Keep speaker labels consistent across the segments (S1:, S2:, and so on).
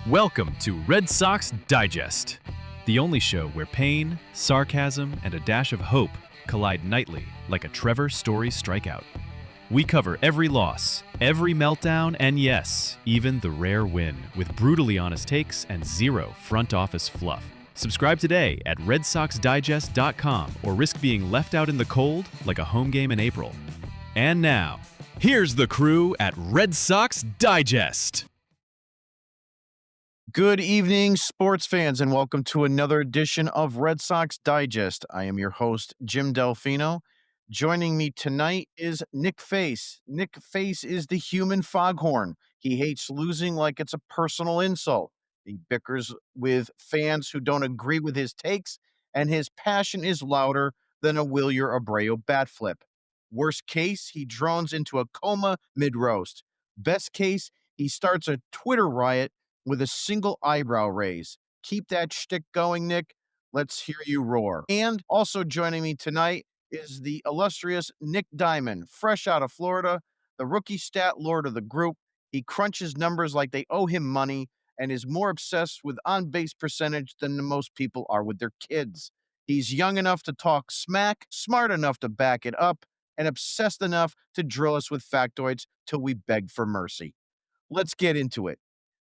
S1: Welcome to Red Sox Digest, the only show where pain, sarcasm, and a dash of hope collide nightly like a Trevor story strikeout. We cover every loss, every meltdown, and yes, even the rare win, with brutally honest takes and zero front office fluff. Subscribe today at RedSoxDigest.com or risk being left out in the cold like a home game in April. And now, here's the crew at Red Sox Digest.
S2: Good evening, sports fans, and welcome to another edition of Red Sox Digest. I am your host, Jim Dalfino. Joining me tonight is Nick Face. Nick Face is the human foghorn. He hates losing like it's a personal insult. He bickers with fans who don't agree with his takes, and his passion is louder than a Wilyer Abreu bat flip. Worst case, he drones into a coma mid-roast. Best case, he starts a Twitter riot with a single eyebrow raise. Keep that shtick going, Nick. Let's hear you roar. And also joining me tonight is the illustrious Nick Diamond, fresh out of Florida, the rookie stat lord of the group. He crunches numbers like they owe him money and is more obsessed with on-base percentage than most people are with their kids. He's young enough to talk smack, smart enough to back it up, and obsessed enough to drill us with factoids till we beg for mercy. Let's get into it.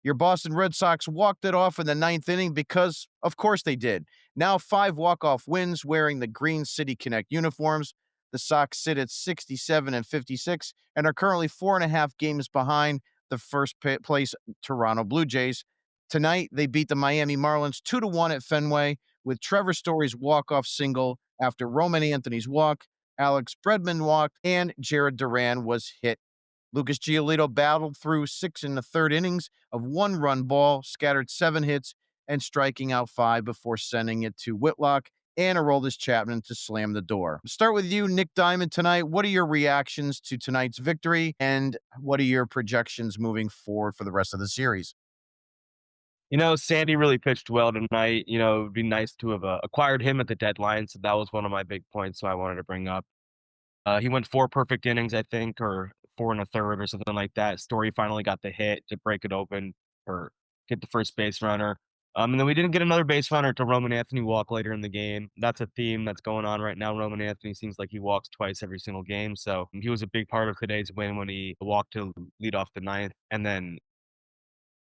S2: Your Boston Red Sox walked it off in the ninth inning because, of course, they did. Now 5 walk-off wins wearing the Green City Connect uniforms. The Sox sit at 67 and 56 and are currently 4.5 games behind the first place Toronto Blue Jays. Tonight, they beat the Miami Marlins 2-1 at Fenway with Trevor Story's walk-off single after Roman Anthony's walk, Alex Bregman walked, and Jared Duran was hit. Lucas Giolito battled through 6 in the third innings of 1-run ball, scattered 7 hits, and striking out 5 before sending it to Whitlock and Aroldis Chapman to slam the door. Start with you, Nick Diamond, tonight. What are your reactions to tonight's victory, and what are your projections moving forward for the rest of the series?
S3: Sandy really pitched well tonight. It would be nice to have acquired him at the deadline, so that was one of my big points, so I wanted to bring up. He went 4 perfect innings, I think, or 4 1/3 or something like that. Story finally got the hit to break it open or hit the first base runner. And then we didn't get another base runner to Roman Anthony walk later in the game. That's a theme that's going on right now. Roman Anthony seems like he walks twice every single game. So he was a big part of today's win when he walked to lead off the ninth and then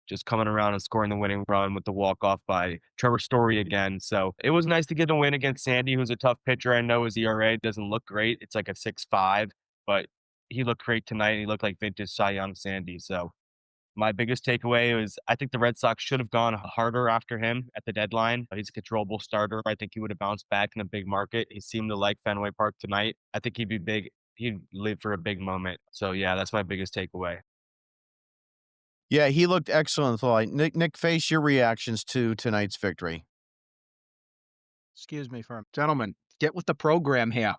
S3: just coming around and scoring the winning run with the walk-off by Trevor Story again. So it was nice to get a win against Sandy, who's a tough pitcher. I know his ERA doesn't look great. It's like a 6.5, but he looked great tonight. He looked like vintage Cy Young Sandy. So my biggest takeaway is I think the Red Sox should have gone harder after him at the deadline. He's a controllable starter. I think he would have bounced back in a big market. He seemed to like Fenway Park tonight. I think he'd be big. He'd live for a big moment. So yeah, that's my biggest takeaway.
S2: Yeah, he looked excellent tonight. Nick Face, your reactions to tonight's victory.
S4: Excuse me, gentlemen, get with the program here.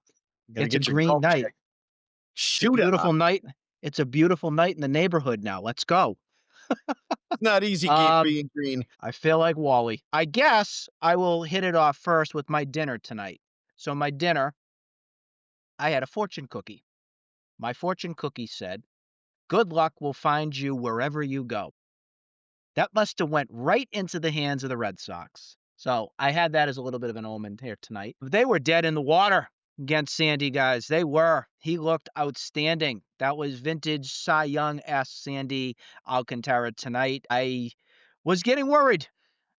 S4: It's a
S2: Get your
S4: green
S2: golf
S4: night.
S2: check.
S4: Shoot, beautiful night. It's a beautiful night in the neighborhood now. Let's go.
S2: It's not easy being green.
S4: I feel like Wally. I guess I will hit it off first with my dinner tonight. So my dinner, I had a fortune cookie. My fortune cookie said, "Good luck will find you wherever you go." That must have went right into the hands of the Red Sox. So I had that as a little bit of an omen here tonight. They were dead in the water against Sandy, guys. They were. He looked outstanding. That was vintage Cy Young-esque Sandy Alcantara tonight. I was getting worried.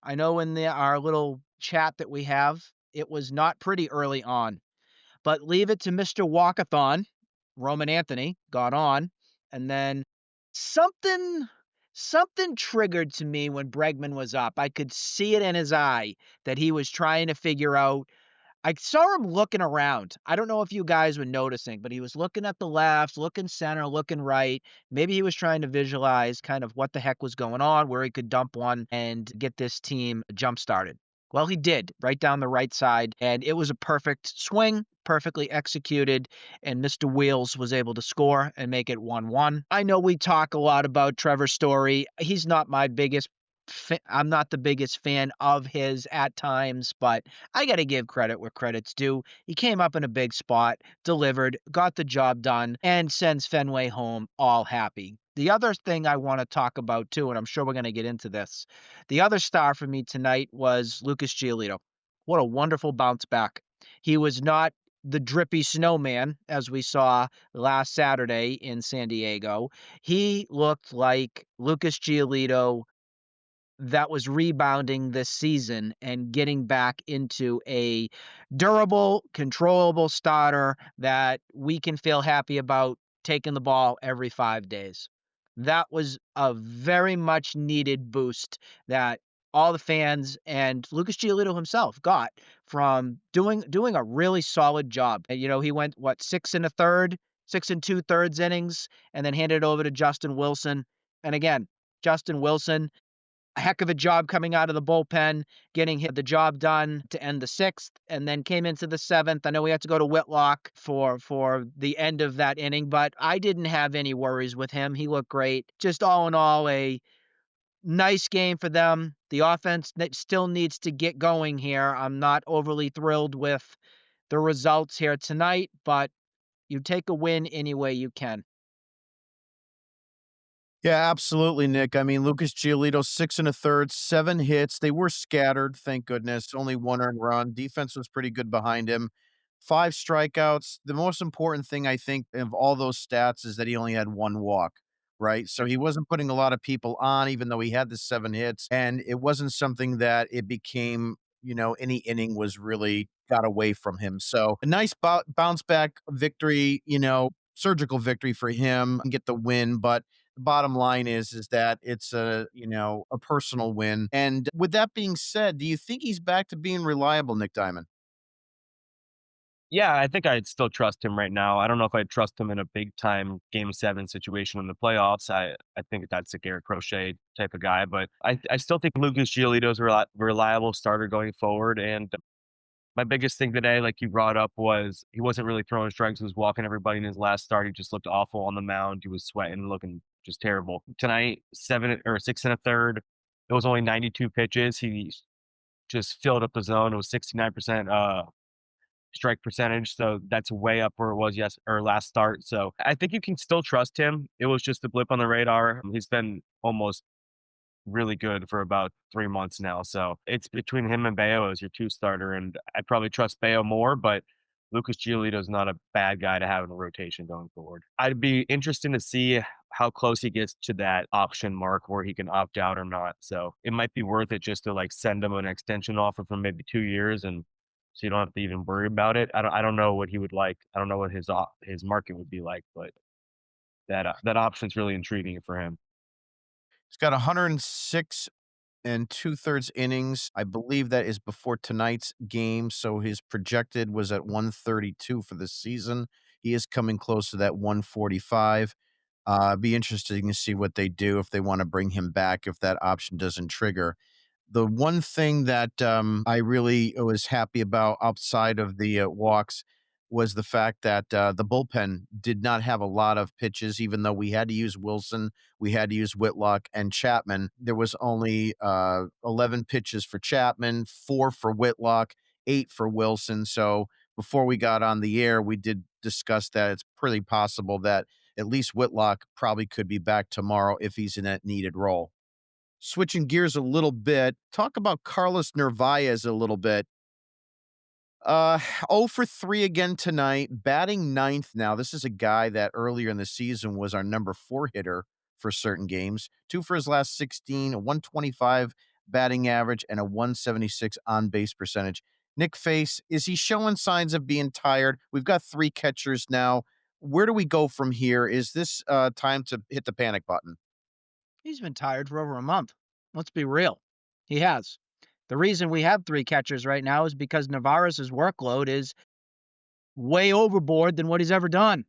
S4: I know in our little chat that we have, it was not pretty early on. But leave it to Mr. Walkathon. Roman Anthony got on. And then something triggered to me when Bregman was up. I could see it in his eye that he was trying to figure out. I saw him looking around. I don't know if you guys were noticing, but he was looking at the left, looking center, looking right. Maybe he was trying to visualize kind of what the heck was going on, where he could dump one and get this team jump-started. Well, he did, right down the right side, and it was a perfect swing, perfectly executed, and Mr. Wheels was able to score and make it 1-1. I know we talk a lot about Trevor Story. He's not my biggest I'm not the biggest fan of his at times, but I got to give credit where credit's due. He came up in a big spot, delivered, got the job done, and sends Fenway home all happy. The other thing I want to talk about too, and I'm sure we're going to get into this, the other star for me tonight was Lucas Giolito. What a wonderful bounce back. He was not the drippy snowman as we saw last Saturday in San Diego. He looked like Lucas Giolito that was rebounding this season and getting back into a durable, controllable starter that we can feel happy about taking the ball every 5 days. That was a very much needed boost that all the fans and Lucas Giolito himself got from doing a really solid job. And, he went, 6 innings, and then handed it over to Justin Wilson. And again, Justin Wilson, a heck of a job coming out of the bullpen, getting the job done to end the 6th, and then came into the 7th. I know we had to go to Whitlock for the end of that inning, but I didn't have any worries with him. He looked great. Just all in all, a nice game for them. The offense that still needs to get going here. I'm not overly thrilled with the results here tonight, but you take a win any way you can.
S2: Yeah, absolutely, Nick. I mean, Lucas Giolito, 6 1/3, 7 hits. They were scattered, thank goodness. Only one earned run. Defense was pretty good behind him. 5 strikeouts. The most important thing, I think, of all those stats is that he only had one walk, right? So he wasn't putting a lot of people on, even though he had the 7 hits. And it wasn't something that it became, any inning was really got away from him. So a nice bounce back victory, surgical victory for him and get the win. But the bottom line is that it's a personal win. And with that being said, do you think he's back to being reliable, Nick Diamond?
S3: Yeah, I think I'd still trust him right now. I don't know if I'd trust him in a big time game 7 situation in the playoffs. I think that's a Garrett Crochet type of guy, but I still think Lucas Giolito's a reliable starter going forward. And my biggest thing today, like you brought up, was he wasn't really throwing strikes. He was walking everybody in his last start. He just looked awful on the mound. He was sweating, looking just terrible. Tonight, 6 1/3. It was only 92 pitches. He just filled up the zone. It was 69% strike percentage. So that's way up where it was last start. So I think you can still trust him. It was just a blip on the radar. He's been almost really good for about 3 months now. So it's between him and Bayo as your 2 starter, and I'd probably trust Bayo more, but Lucas Giolito is not a bad guy to have in a rotation going forward. I'd be interested to see how close he gets to that option mark where he can opt out or not. So it might be worth it just to like send him an extension offer for maybe 2 years, and so you don't have to even worry about it. I don't know what he would like. I don't know what his market would be like, but that option's really intriguing for him.
S2: He's got 106 2/3 innings. I believe that is before tonight's game. So his projected was at 132 for the season. He is coming close to that 145. Be interesting to see what they do if they want to bring him back, if that option doesn't trigger. The one thing that I really was happy about outside of the walks was the fact that the bullpen did not have a lot of pitches, even though we had to use Wilson, we had to use Whitlock and Chapman. There was only 11 pitches for Chapman, 4 for Whitlock, 8 for Wilson. So before we got on the air, we did discuss that it's pretty possible that at least Whitlock probably could be back tomorrow if he's in that needed role. Switching gears a little bit, talk about Carlos Narvaez a little bit. 0 for 3 again tonight, batting ninth now. This is a guy that earlier in the season was our number 4 hitter for certain games. 2 for his last 16, a 125 batting average, and a 176 on base percentage. Nick Face, is he showing signs of being tired? We've got 3 catchers now. Where do we go from here? Is this time to hit the panic button?
S4: He's been tired for over a month. Let's be real. He has. The reason we have 3 catchers right now is because Navarez's workload is way overboard than what he's ever done.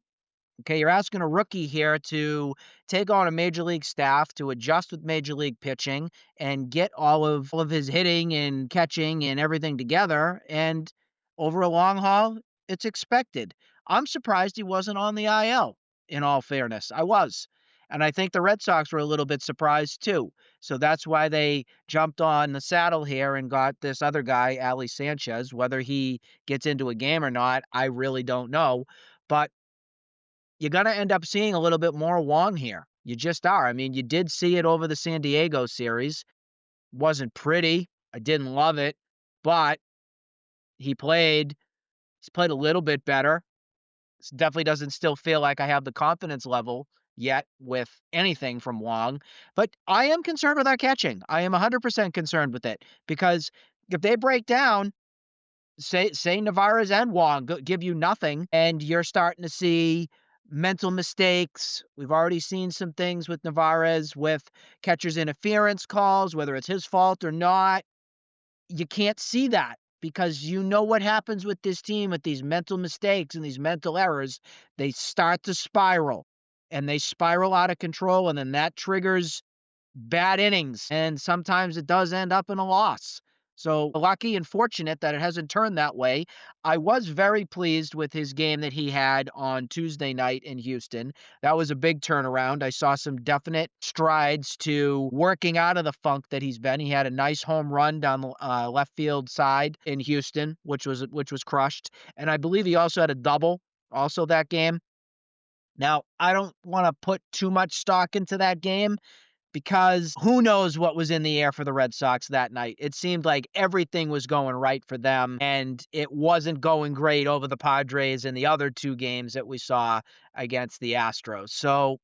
S4: Okay, you're asking a rookie here to take on a major league staff, to adjust with major league pitching and get all of his hitting and catching and everything together. And over a long haul, it's expected. I'm surprised he wasn't on the IL, in all fairness. I was. And I think the Red Sox were a little bit surprised too. So that's why they jumped on the saddle here and got this other guy, Ali Sanchez. Whether he gets into a game or not, I really don't know. But you're going to end up seeing a little bit more Wong here. You just are. I mean, you did see it over the San Diego series. Wasn't pretty. I didn't love it, but he played. He's played a little bit better. Definitely doesn't still feel like I have the confidence level yet with anything from Wong, but I am concerned with our catching. I am 100% concerned with it because if they break down, say Navarez and Wong give you nothing, and you're starting to see mental mistakes. We've already seen some things with Navarez with catcher's interference calls, whether it's his fault or not. You can't see that because you know what happens with this team with these mental mistakes and these mental errors. They start to spiral and they spiral out of control, and then that triggers bad innings, and sometimes it does end up in a loss. So lucky and fortunate that it hasn't turned that way. I was very pleased with his game that he had on Tuesday night in Houston. That was a big turnaround. I saw some definite strides to working out of the funk that he's been. He had a nice home run down the left field side in Houston, which was crushed, and I believe he also had a double also that game. Now, I don't want to put too much stock into that game because who knows what was in the air for the Red Sox that night. It seemed like everything was going right for them, and it wasn't going great over the Padres in the other two games that we saw against the Astros. So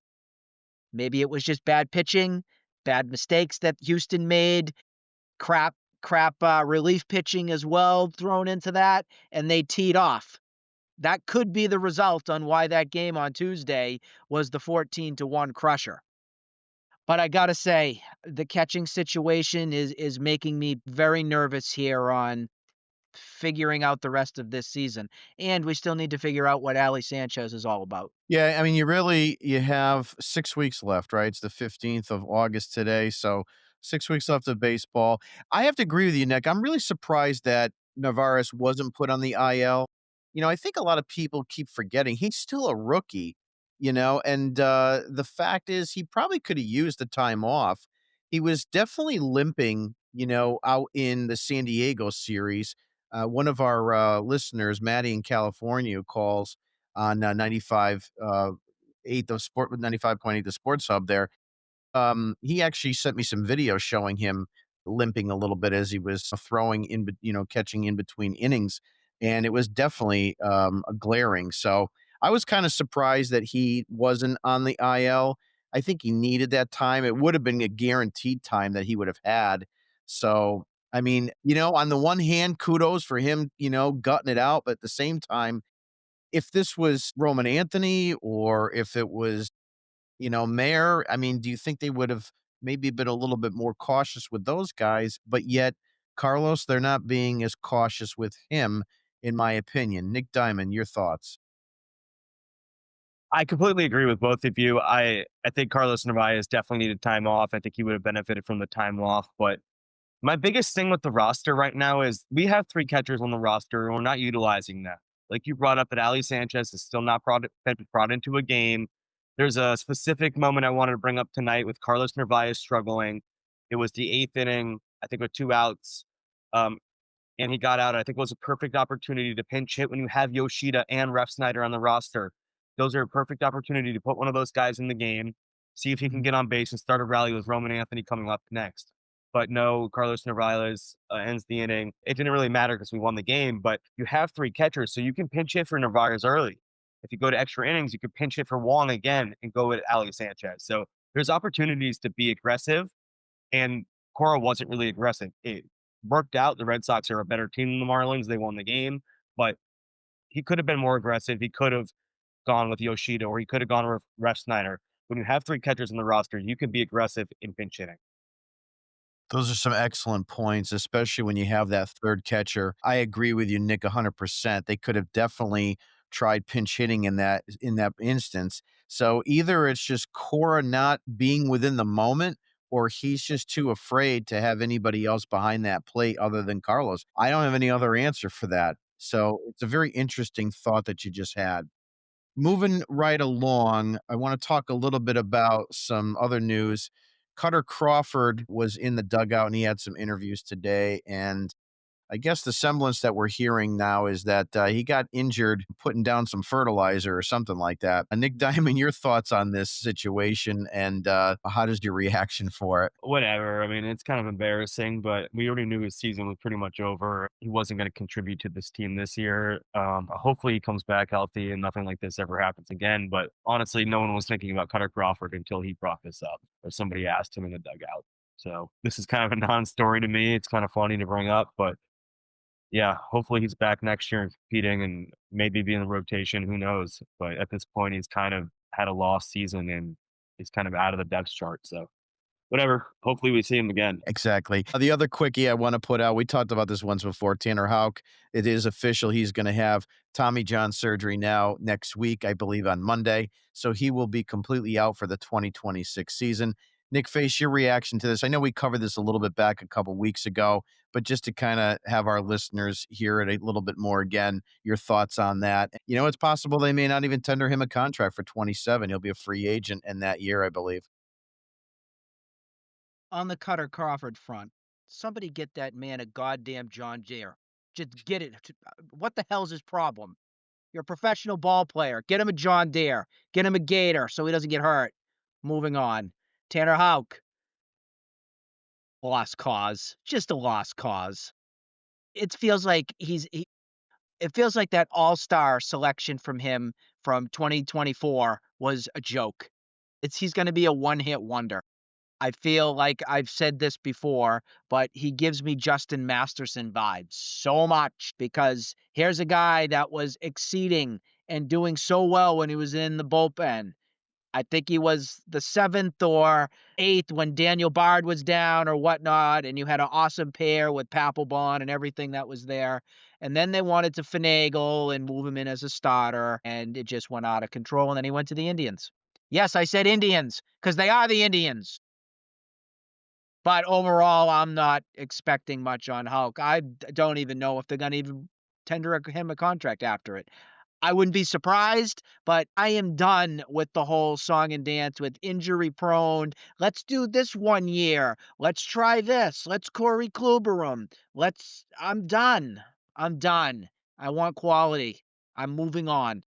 S4: maybe it was just bad pitching, bad mistakes that Houston made, crap relief pitching as well thrown into that, and they teed off. That could be the result on why that game on Tuesday was the 14-1 crusher. But I gotta say, the catching situation is making me very nervous here on figuring out the rest of this season, and we still need to figure out what Ali Sanchez is all about.
S2: Yeah, I mean, you have 6 weeks left, right? It's the 15th of August today, so 6 weeks left of baseball. I have to agree with you, Nick. I'm really surprised that Navarez wasn't put on the IL. I think a lot of people keep forgetting he's still a rookie, and, the fact is he probably coulda used the time off. He was definitely limping, out in the San Diego series. One of our, listeners, Maddie in California, who calls on 95 8 the sport with 95.8 the sports hub there. He actually sent me some video showing him limping a little bit as he was throwing catching in between innings, and it was definitely a glaring. So I was kind of surprised that he wasn't on the IL. I think he needed that time. It would have been a guaranteed time that he would have had. So I mean, on the one hand, kudos for him, gutting it out, but at the same time, if this was Roman Anthony or if it was, Mayer, I mean, do you think they would have maybe been a little bit more cautious with those guys? But yet, Carlos, they're not being as cautious with him, in my opinion. Nick Diamond, your thoughts?
S3: I completely agree with both of you. I think Carlos Narvaez definitely needed time off. I think he would have benefited from the time off. But my biggest thing with the roster right now is we have three catchers on the roster and we're not utilizing them. Like you brought up that Ali Sanchez is still not been brought into a game. There's a specific moment I wanted to bring up tonight with Carlos Narvaez struggling. It was the eighth inning, I think with two outs. Um, and he got out. I think it was a perfect opportunity to pinch hit when you have Yoshida and Ref Snyder on the roster. Those are a perfect opportunity to put one of those guys in the game, see if he can get on base and start a rally with Roman Anthony coming up next. But no, Carlos Narvaez ends the inning. It didn't really matter because we won the game, but you have three catchers, so you can pinch hit for Narvaez early. If you go to extra innings, you could pinch hit for Wong again and go with Ali Sanchez. So there's opportunities to be aggressive, and Cora wasn't really aggressive. It worked out. The Red Sox are a better team than the Marlins. They won the game, but he could have been more aggressive. He could have gone with Yoshida or he could have gone with Ref Snyder. When you have three catchers in the roster, you can be aggressive in pinch hitting.
S2: Those are some excellent points, especially when you have that third catcher. I agree with you, Nick, 100%. They could have definitely tried pinch hitting in that instance. So either it's just Cora not being within the moment, or he's just too afraid to have anybody else behind that plate other than Carlos. I don't have any other answer for that. So it's a very interesting thought that you just had. Moving right along, I want to talk a little bit about some other news. Kutter Crawford was in the dugout and he had some interviews today. And I guess the semblance that we're hearing now is that he got injured putting down some fertilizer or something like that. Nick Diamond, your thoughts on this situation and how does your reaction for it?
S3: Whatever. I mean, it's kind of embarrassing, but we already knew his season was pretty much over. He wasn't going to contribute to this team this year. Hopefully, he comes back healthy and nothing like this ever happens again. But honestly, no one was thinking about Kutter Crawford until he brought this up or somebody asked him in the dugout. So this is kind of a non-story to me. It's kind of funny to bring up, but yeah, hopefully he's back next year and competing and maybe be in the rotation. Who knows? But at this point, he's kind of had a lost season and he's kind of out of the depth chart. So whatever. Hopefully we see him again.
S2: Exactly. The other quickie I want to put out, we talked about this once before, Tanner Houck. It is official. He's going to have Tommy John surgery now next week, I believe on Monday. So he will be completely out for the 2026 season. Nick Face, your reaction to this? I know we covered this a little bit back a couple weeks ago, but just to kind of have our listeners hear it a little bit more again, your thoughts on that. It's possible they may not even tender him a contract for 27. He'll be a free agent in that year, I believe.
S4: On the Cutter Crawford front, somebody get that man a goddamn John Deere. Just get it. What the hell's his problem? You're a professional ball player. Get him a John Deere. Get him a Gator so he doesn't get hurt. Moving on. Tanner Houck. Lost cause. Just a lost cause. It feels like it feels like that all-star selection from him from 2024 was a joke. He's going to be a one-hit wonder. I feel like I've said this before, but he gives me Justin Masterson vibes so much because here's a guy that was exceeding and doing so well when he was in the bullpen. I think he was the 7th or 8th when Daniel Bard was down or whatnot, and you had an awesome pair with Papelbon and everything that was there. And then they wanted to finagle and move him in as a starter, and it just went out of control, and then he went to the Indians. Yes, I said Indians, because they are the Indians. But overall, I'm not expecting much on Houck. I don't even know if they're going to even tender him a contract after it. I wouldn't be surprised, but I am done with the whole song and dance with injury prone. Let's do this 1 year. Let's try this. Let's Corey Kluber him. I'm done. I'm done. I want quality. I'm moving on.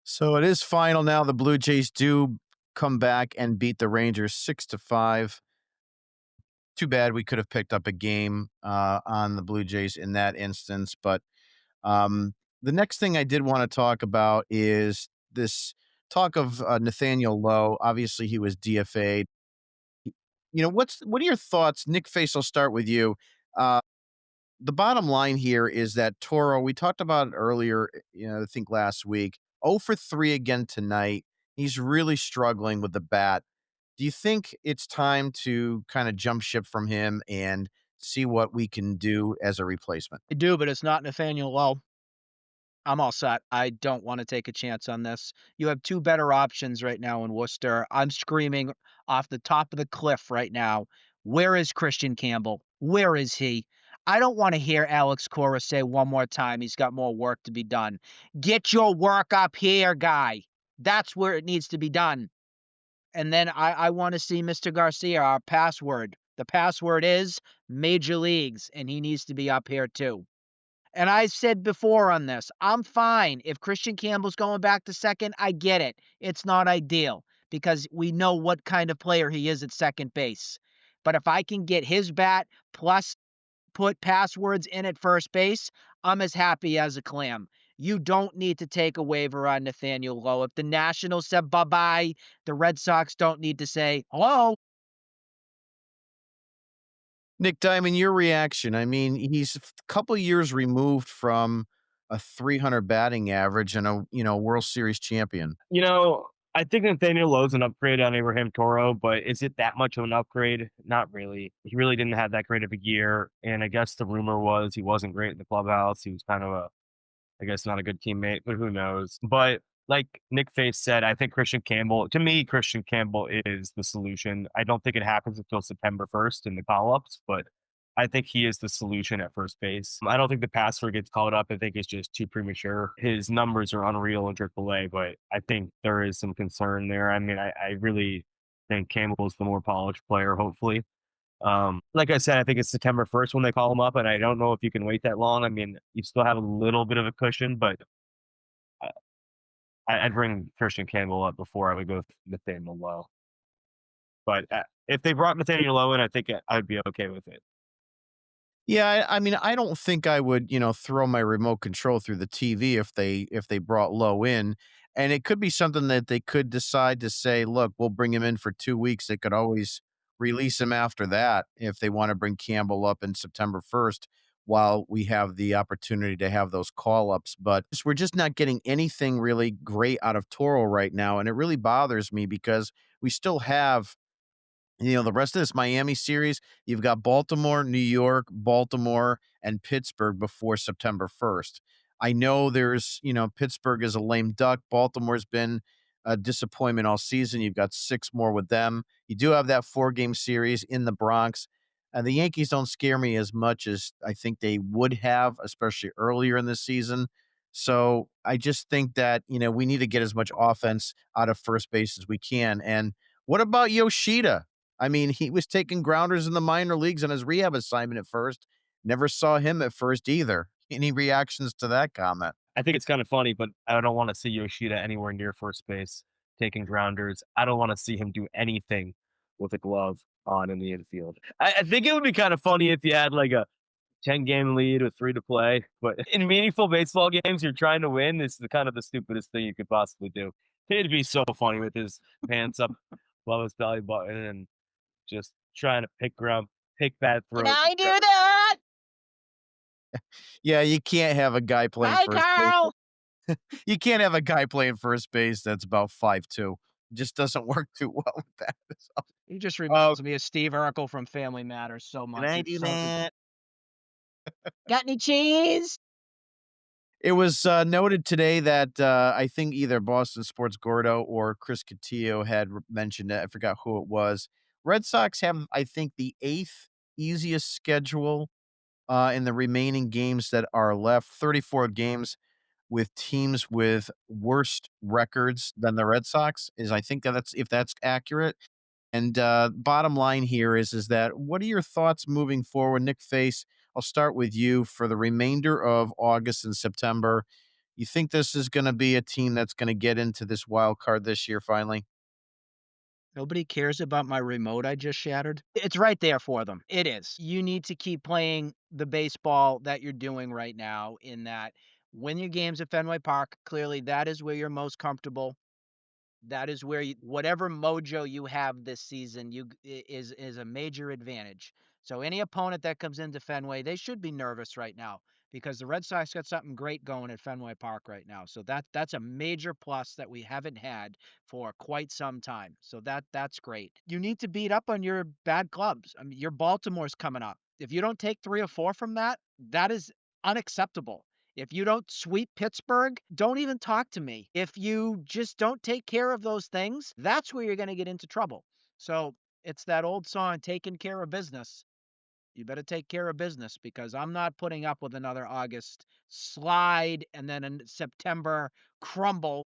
S2: So it is final now. The Blue Jays do come back and beat the Rangers 6-5. Too bad we could have picked up a game on the Blue Jays in that instance. But the next thing I did want to talk about is this talk of Nathaniel Lowe. Obviously, he was DFA'd. What are your thoughts? Nick Face, I'll start with you. Uh, the bottom line here is that Toro, we talked about it earlier, I think last week, 0 for 3 again tonight. He's really struggling with the bat. Do you think it's time to kind of jump ship from him and see what we can do as a replacement?
S4: I do, but it's not Nathaniel Lowe. I'm all set. I don't want to take a chance on this. You have 2 better options right now in Worcester. I'm screaming off the top of the cliff right now. Where is Christian Campbell? Where is he? I don't want to hear Alex Cora say one more time he's got more work to be done. Get your work up here, guy. That's where it needs to be done. And then I want to see Mr. Garcia, our password. The password is Major Leagues, and he needs to be up here too. And I said before on this, I'm fine. If Christian Campbell's going back to second, I get it. It's not ideal because we know what kind of player he is at second base. But if I can get his bat plus put passwords in at first base, I'm as happy as a clam. You don't need to take a waiver on Nathaniel Lowe. If the Nationals said bye-bye, the Red Sox don't need to say hello.
S2: Nick Diamond, your reaction. I mean, he's a couple years removed from a 300 batting average and a World Series champion.
S3: I think Nathaniel Lowe's an upgrade on Abraham Toro, but is it that much of an upgrade? Not really. He really didn't have that great of a year. And I guess the rumor was he wasn't great in the clubhouse. He was kind of I guess not a good teammate, but who knows? But like Nick Face said, I think Christian Campbell is the solution. I don't think it happens until September 1st in the call-ups, but I think he is the solution at first base. I don't think the password gets called up. I think it's just too premature. His numbers are unreal in AAA, but I think there is some concern there. I mean, I really think Campbell is the more polished player, hopefully. Like I said, I think it's September 1st when they call him up, and I don't know if you can wait that long. I mean, you still have a little bit of a cushion, but uh, I'd bring Christian Campbell up before I would go with Nathaniel Lowe. But if they brought Nathaniel Lowe in, I think I'd be okay with it.
S2: Yeah, I mean, I don't think I would, throw my remote control through the TV if they brought Lowe in, and it could be something that they could decide to say, "Look, we'll bring him in for 2 weeks." They could always release him after that if they wanna bring Campbell up in September 1st while we have the opportunity to have those call-ups, but we're just not getting anything really great out of Toro right now, and it really bothers me because we still have the rest of this Miami series, you've got Baltimore, New York, Baltimore, and Pittsburgh before September 1st. I know Pittsburgh is a lame duck. Baltimore's been a disappointment all season. You've got 6 more with them. You do have that 4-game series in the Bronx. And the Yankees don't scare me as much as I think they would have, especially earlier in the season. So I just think that, we need to get as much offense out of first base as we can. And what about Yoshida? I mean, he was taking grounders in the minor leagues on his rehab assignment at first. Never saw him at first either. Any reactions to that comment?
S3: I think it's kind of funny, but I don't want to see Yoshida anywhere near first base taking grounders. I don't want to see him do anything with a glove on in the infield. I think it would be kind of funny if you had like a 10-game lead with 3 to play. But in meaningful baseball games, you're trying to win. It's kind of the stupidest thing you could possibly do. It'd be so funny with his pants up above his belly button and just trying to pick bad throws.
S4: Can I do that?
S2: Yeah, you can't have a guy playing
S4: Hi,
S2: first
S4: Carl.
S2: base. You can't have a guy playing first base that's about 5'2". Just doesn't work too well with that. So,
S4: He just reminds me of Steve Urkel from Family Matters so much.
S2: can I
S4: It's
S2: do
S4: so good.
S2: that?
S4: Got any cheese?
S2: It was noted today that I think either Boston Sports Gordo or Chris Cotillo had mentioned it. I forgot who it was. Red Sox have, I think, the 8th easiest schedule in the remaining games that are left. 34 games with teams with worse records than the Red Sox is, I think that's if that's accurate. And bottom line here is that what are your thoughts moving forward, Nick Face? I'll start with you for the remainder of August and September. You think this is going to be a team that's going to get into this wild card this year finally?
S4: Nobody cares about my remote I just shattered. It's right there for them. It is. You need to keep playing the baseball that you're doing right now in that win your games at Fenway Park. Clearly, that is where you're most comfortable. That is where whatever mojo you have this season is a major advantage. So any opponent that comes into Fenway, they should be nervous right now because the Red Sox got something great going at Fenway Park right now. So that's a major plus that we haven't had for quite some time. So that's great. You need to beat up on your bad clubs. I mean, your Baltimore's coming up. If you don't take 3 or 4 from that, that is unacceptable. If you don't sweep Pittsburgh, don't even talk to me. If you just don't take care of those things, that's where you're going to get into trouble. So it's that old song, taking care of business. You better take care of business because I'm not putting up with another August slide and then in September crumble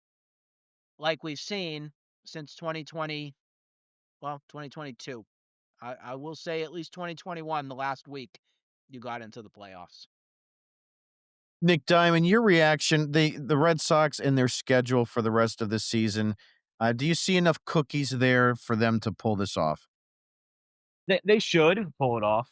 S4: like we've seen since 2020, 2022. I will say at least 2021, the last week, you got into the playoffs.
S2: Nick Diamond, your reaction, the Red Sox and their schedule for the rest of the season, do you see enough cookies there for them to pull this off?
S3: They should pull it off,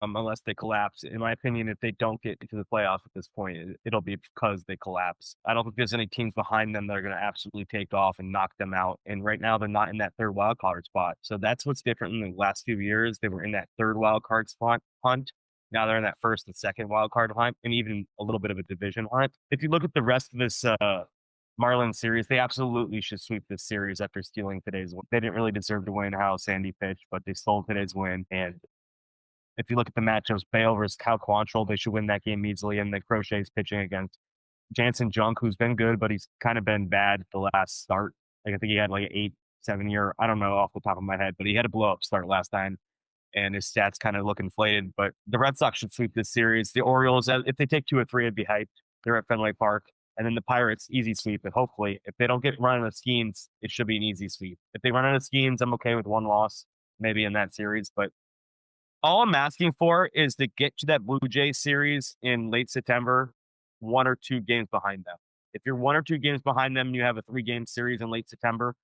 S3: unless they collapse. In my opinion, if they don't get into the playoffs at this point, it'll be because they collapse. I don't think there's any teams behind them that are going to absolutely take off and knock them out. And right now, they're not in that third wild card spot. So that's what's different in the last few years. They were in that third wild card spot hunt. Now they're in that first and second wild card hunt, and even a little bit of a division hunt. If you look at the rest of this Marlins series, they absolutely should sweep this series after stealing today's win. They didn't really deserve to win how Sandy pitched, but they stole today's win. And if you look at the matchups, Bale versus Houck, they should win that game easily. And then Crochet's pitching against Jansen Junk, who's been good, but he's kind of been bad the last start. Like I think he had like an 8-7 year, I don't know off the top of my head, but he had a blow up start last time. And his stats kind of look inflated. But the Red Sox should sweep this series. The Orioles, if they take 2 or 3, it'd be hyped. They're at Fenway Park. And then the Pirates, easy sweep. But hopefully, if they don't get run out of schemes, it should be an easy sweep. If they run out of schemes, I'm okay with 1 loss, maybe in that series. But All I'm asking for is to get to that Blue Jays series in late September, 1 or 2 games behind them. If you're 1 or 2 games behind them, and you have a 3-game series in late September,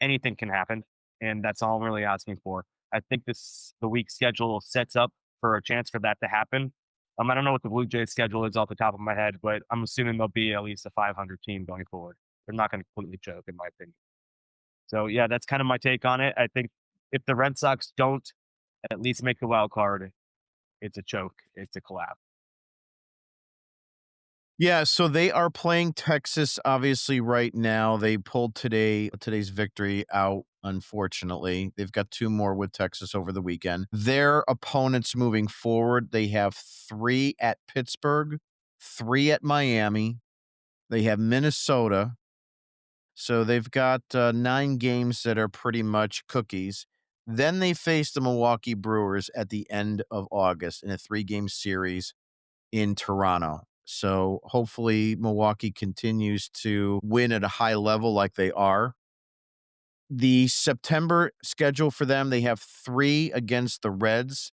S3: anything can happen, and that's all I'm really asking for. I think the week schedule sets up for a chance for that to happen. I don't know what the Blue Jays schedule is off the top of my head, but I'm assuming they'll be at least a 500 team going forward. They're not going to completely choke, in my opinion. So yeah, that's kind of my take on it. I think if the Red Sox don't at least make the wild card, it's a choke. It's a collapse.
S2: Yeah, so they are playing Texas obviously right now. They pulled today's victory out, unfortunately. They've got 2 more with Texas over the weekend. Their opponents moving forward, they have 3 at Pittsburgh, 3 at Miami. They have Minnesota. So they've got 9 games that are pretty much cookies. Then they face the Milwaukee Brewers at the end of August in a 3-game series in Toronto. So hopefully Milwaukee continues to win at a high level like they are. The September schedule for them, they have 3 against the Reds,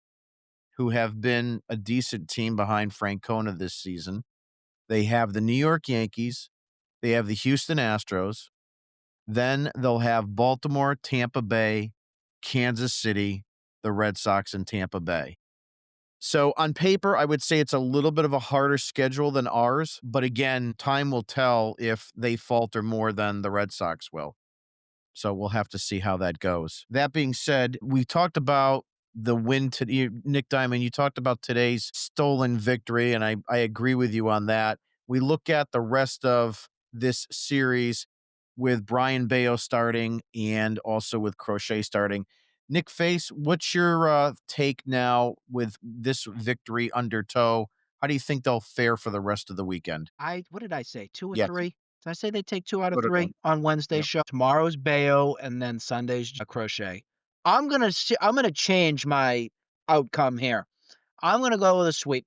S2: who have been a decent team behind Francona this season. They have the New York Yankees. They have the Houston Astros. Then they'll have Baltimore, Tampa Bay, Kansas City, the Red Sox, and Tampa Bay. So on paper, I would say it's a little bit of a harder schedule than ours. But again, time will tell if they falter more than the Red Sox will. So we'll have to see how that goes. That being said, we talked about the win today. Nick Diamond, you talked about today's stolen victory, and I agree with you on that. We look at the rest of this series with Brian Bayo starting and also with Crochet starting. Nick Face, what's your take now with this victory under tow? How do you think they'll fare for the rest of the weekend?
S4: What did I say? 2 or
S2: Yes.
S4: 3? Did I say they take 2 out of
S2: Put it
S4: 3
S2: on.
S4: on Wednesday's
S2: Yep.
S4: show? Tomorrow's Bayo, and then Sunday's Crochet. I'm gonna change my outcome here. I'm gonna go with a sweep.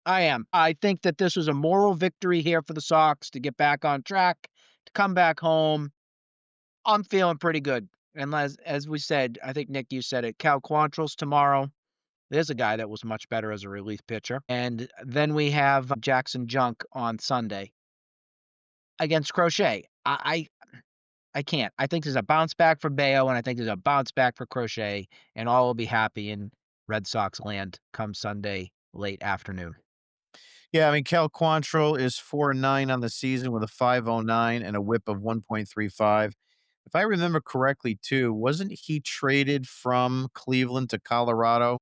S4: I am. I think that this was a moral victory here for the Sox to get back on track, to come back home. I'm feeling pretty good. And as we said, I think, Nick, you said it, Cal Quantrill's tomorrow. There's a guy that was much better as a relief pitcher. And then we have Jackson Junk on Sunday against Crochet. I can't. I think there's a bounce back for Bayo, and I think there's a bounce back for Crochet, and all will be happy in Red Sox land come Sunday late afternoon.
S2: Yeah, I mean, Cal Quantrill is 4-9 on the season with a 5.09 and a whip of 1.35. If I remember correctly, too, wasn't he traded from Cleveland to Colorado?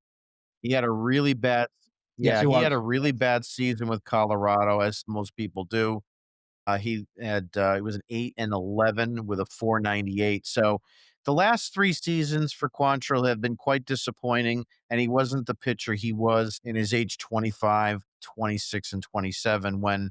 S2: He had a really bad
S4: Yes,
S2: Yeah,
S4: he
S2: he
S4: was.
S2: had a really bad season with Colorado, as most people do. It was an 8-11 with a 4.98. So the last 3 seasons for Quantrill have been quite disappointing, and he wasn't the pitcher he was in his age 25, 26, and 27 when,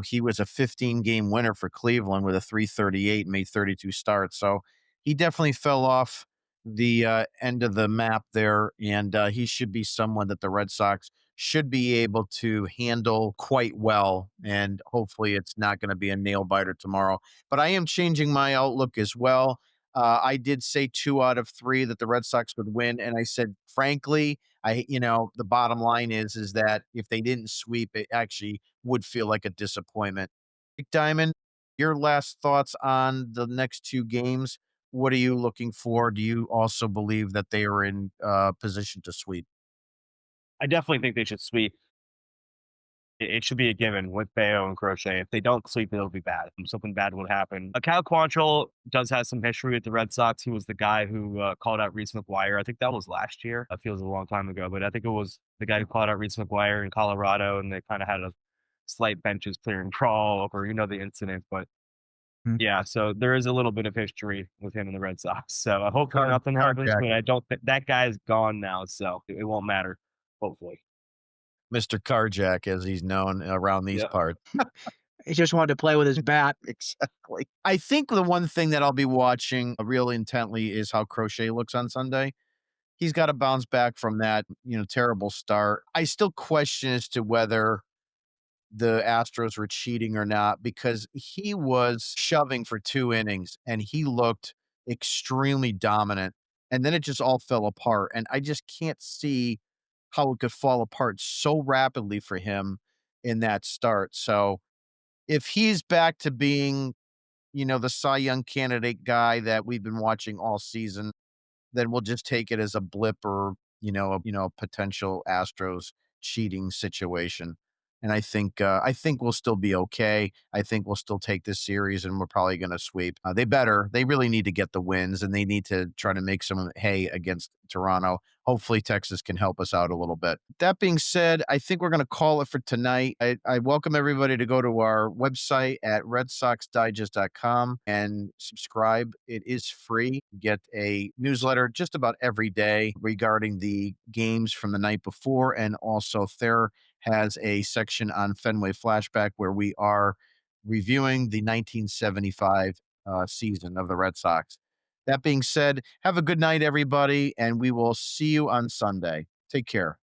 S2: he was a 15-game winner for Cleveland with a 338 and made 32 starts. So he definitely fell off the end of the map there, and he should be someone that the Red Sox should be able to handle quite well. And hopefully it's not going to be a nail biter tomorrow. But I am changing my outlook as well. I did say 2 out of 3 that the Red Sox would win. And I said, frankly, the bottom line is that if they didn't sweep, it actually would feel like a disappointment. Nick Diamond, your last thoughts on the next 2 games. What are you looking for? Do you also believe that they are in position to sweep?
S3: I definitely think they should sweep. It should be a given with Bayo and Crochet. If they don't sweep, it'll be bad. Something bad will happen. Cal Quantrill does have some history with the Red Sox. He was the guy who called out Reese McGuire. I think that was last year. That feels a long time ago, but I think it was the guy who called out Reese McGuire in Colorado, and they kind of had a slight benches clear and crawl over, the incident. But yeah, so there is a little bit of history with him in the Red Sox. So hopefully nothing happens,
S2: Carjack.
S3: but I don't think that guy's gone now, so it won't matter. Hopefully.
S2: Mr. Carjack, as he's known around these
S3: Yeah.
S2: parts.
S4: He just wanted to play with his bat.
S2: Exactly. I think the one thing that I'll be watching real intently is how Crochet looks on Sunday. He's got to bounce back from that, terrible start. I still question as to whether the Astros were cheating or not because he was shoving for 2 innings and he looked extremely dominant. And then it just all fell apart. And I just can't see how it could fall apart so rapidly for him in that start. So if he's back to being, the Cy Young candidate guy that we've been watching all season, then we'll just take it as a blip or, a potential Astros cheating situation. And I think we'll still be okay. I think we'll still take this series and we're probably going to sweep. They really need to get the wins and they need to try to make some hay against Toronto. Hopefully Texas can help us out a little bit. That being said, I think we're going to call it for tonight. I welcome everybody to go to our website at redsoxdigest.com and subscribe. It is free. Get a newsletter just about every day regarding the games from the night before. And also Thayer has a section on Fenway Flashback where we are reviewing the 1975 season of the Red Sox. That being said, have a good night, everybody, and we will see you on Sunday. Take care.